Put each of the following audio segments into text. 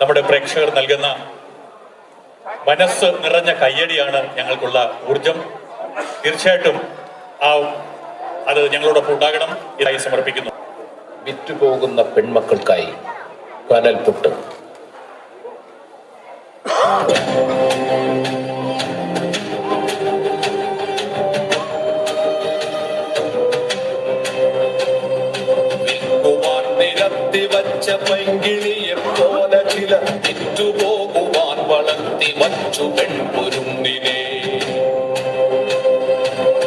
നമ്മുടെ പ്രേക്ഷകർ നൽകുന്ന മനസ്സ് നിറഞ്ഞ കയ്യടിയാണ് ഞങ്ങൾക്കുള്ള ഊർജം. തീർച്ചയായിട്ടും അത് ഞങ്ങളോടൊപ്പം ഉണ്ടാകണം ഇതായി സമർപ്പിക്കുന്നു. വിറ്റുപോകുന്ന പെൺമക്കൾക്കായി കനൽപുട്ട്. വച്ച പൈങ്കിളിയെ പോലെ ചില വിറ്റുപോകുവാൻ വളർത്തി വച്ചു പെൺപൊരുന്നിനെ.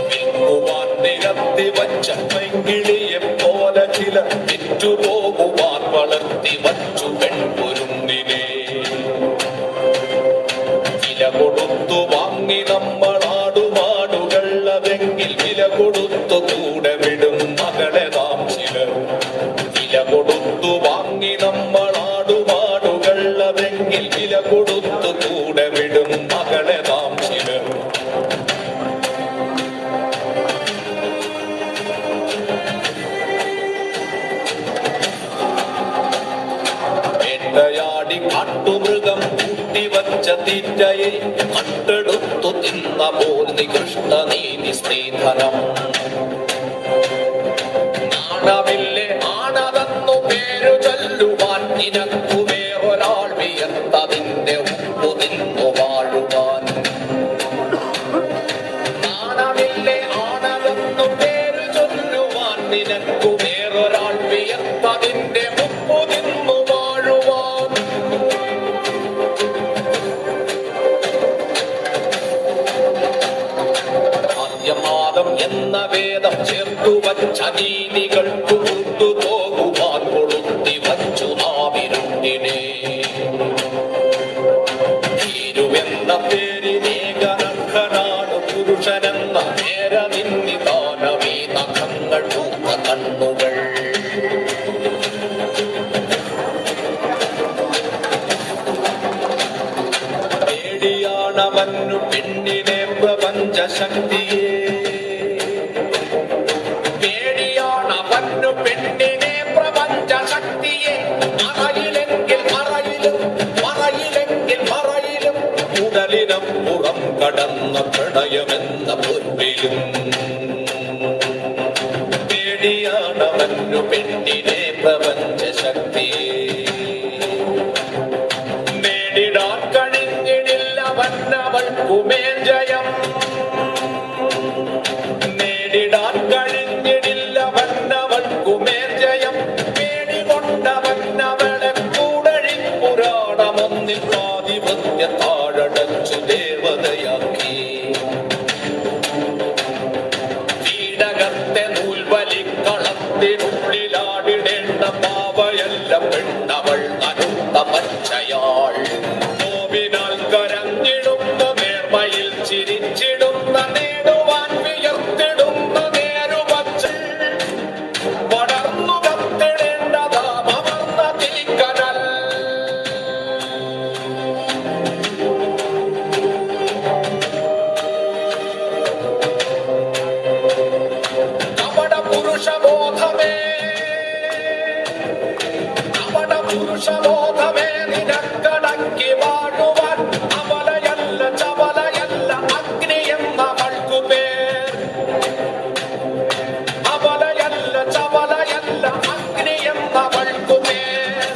വിൽക്കുവാൻ നിരത്തി വച്ച പൈങ്കിളിയെ പോലെ ചില വിറ്റുപോകുവാൻ വളർത്തി വച്ചു പെൺപൊരുന്നിനെ. വില കൊടുത്തു വാങ്ങി നമ്മളാടുമാടുകൾ അതെങ്കിൽ വില കൊടുത്തു കൂടെ വിടും മകളെ നാം ചിലർ. വില കൊടുത്തു വാങ്ങി നമ്മളാടുമാടുകൾ അതെങ്കിൽ വില കൊടുത്തു കൂടെ വിടും മകളെ നാം ചിലർ. വേട്ടയാടി കാട്ടുമൃഗം കൂട്ടിവച്ച തീറ്റയെ കട്ടെടുത്തു തിന്ന പോൽ നികൃഷ്ട നീതി സ്ത്രീധനം. നാണമില്ലേ ആണതെന്നു പേരു ചൊല്ലുവാൻ നിനക്കു വേറൊരാൾ വിയർത്തതിന്റെ ഉപ്പു തിന്നു വാഴുവാൻ. നാണമില്ലേ ആണതെന്നു പേരു ചൊല്ലുവാൻ നിനക്കു വേറൊരാൾ വിയർത്തതിന്റെ ഉപ്പു തിന്നു വാഴുവാൻ. ആദ്യമാദം എന്ന വേദം ചേർത്തു വച്ച നീതികൾക്കു കൊണ്ടുപോകുവാൻ കൊളുത്തി വച്ചു നാവിരുട്ടിനെ. തീരുവെന്ന പേരിനേകനർഹനാണ് പുരുഷനെന്ന നേരനിന്നിദാനമീ നഖങ്ങൾ പൂത്ത കണ്ണുകൾ. പേടിയാണവന്നു പെണ്ണിനെ പ്രപഞ്ചശക്തിയെ. പേടിയാണവന്നു പെണ്ണിനെ പ്രപഞ്ചശക്തിയെ. മറയിലെങ്കിൽ മറയിലും മറയിലെങ്കിൽ മറയിലും ഉടലിനം പുറം കടന്ന പ്രണയമെന്ന പൊൻപിലും. പേടിയാണവന്നു പെണ്ണിനെ പ്രപഞ്ചശക്തിയെ. നേടിടാൻ കഴിഞ്ഞിടില്ല വന്നവൾക്കുമേൽ ജയം. നേടിടാൻ കഴിഞ്ഞിടില്ല വന്നവൾക്കുമേൽ ജയം. പേടികൊണ്ടവന്നവളെ കൂടഴി പുരാണമൊന്നിൽ ആധിപത്യ താഴടച്ചു ദേവതയാക്കി. കീടകത്തെ നൂൽവലിക്കളത്തിനുള്ളിലാടിടേണ്ട പാവയല്ല പെണ്ണവൾ അനുത്ത പച്ചയാൾ. നോവിനാൽ കരഞ്ഞിടുന്ന നേർമയിൽ ചിരിച്ചിടുന്ന നേടുവാൻ വിയർത്തിടുന്ന നേരുപച്ച പടർന്നു കത്തിടേണ്ടതാം അമർന്ന തീക്കനൽ. കപട പുരുഷബോധമേ കപട പുരുഷബോധമേ നിനക്കടക്കി വാഴുവാൻ അമലയല്ല ചപലയല്ല അഗ്നി എന്നവൾക്കു പേർ. അമലയല്ല ചപലയല്ല അഗ്നി എന്നവൾക്കു പേർ.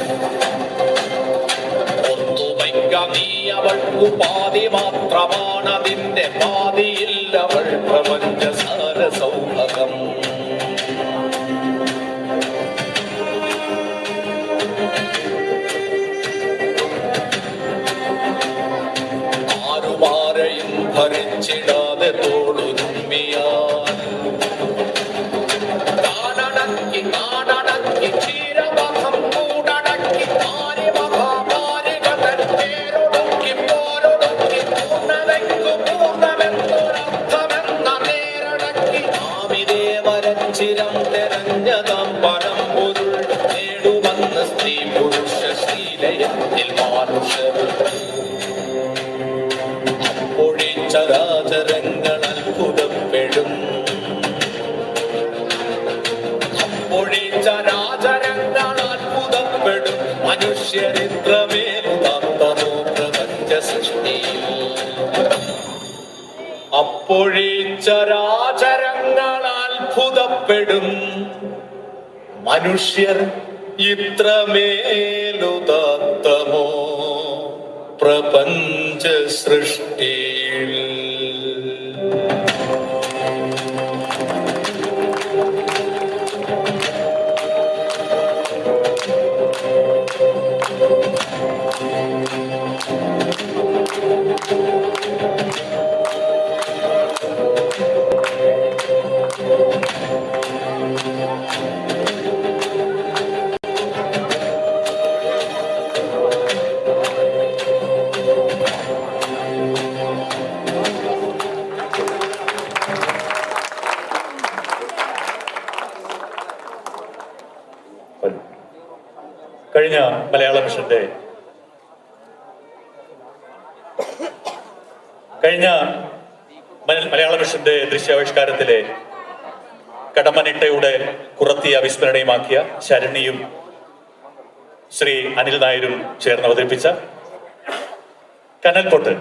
ഒത്തുവയ്ക്ക നീ അവൾക്കു പാതി മാത്രമാണതിന്റെ പാതിയില്ലവൾ പ്രപഞ്ച സാരസൗഭകം. ആരുമാരെയും ഭരിച്ചിടാതെ തോളുരുമ്മിയാൽ കാടടക്കി കാടടക്കി ക്ഷീരമഹം കൂടടക്കി മാരിമഹാമാരികതൻ പേരൊടുക്കി പോരൊടുക്കി പൂർണ്ണതയ്ക്കു പൂർണ്ണമെന്നൊരർത്ഥമെന്ന നേരടക്കി ആമിതേ വരച്ചിരം തെരഞ്ഞതാം പരമ്പൊരുൾ നേടുവന്ന സ്ത്രീ പുരുഷ ശ്രീലയത്തിൽ മാനുഷർ. ചരാചരങ്ങൾ അത്ഭുതപ്പെടും. അപ്പൊഴി ചരാചരങ്ങൾ അത്ഭുതപ്പെടും. മനുഷ്യരിത്രമേലും അപ്പോഴേ ചരാചരങ്ങൾ അത്ഭുതപ്പെടും. മനുഷ്യർ ഇത്രമേലുദാത്തമോ പ്രപഞ്ച സൃഷ്ടിയിൽ. കഴിഞ്ഞ മലയാള മിഷന്റെ ദൃശ്യാവിഷ്കാരത്തിലെ കടമ്മനിട്ടയുടെ കുറത്തിയ വിസ്മരണയുമാക്കിയ ശരണിയും ശ്രീ അനിൽ നായരും ചേർന്ന് അവതരിപ്പിച്ച കനൽപൊട്ട്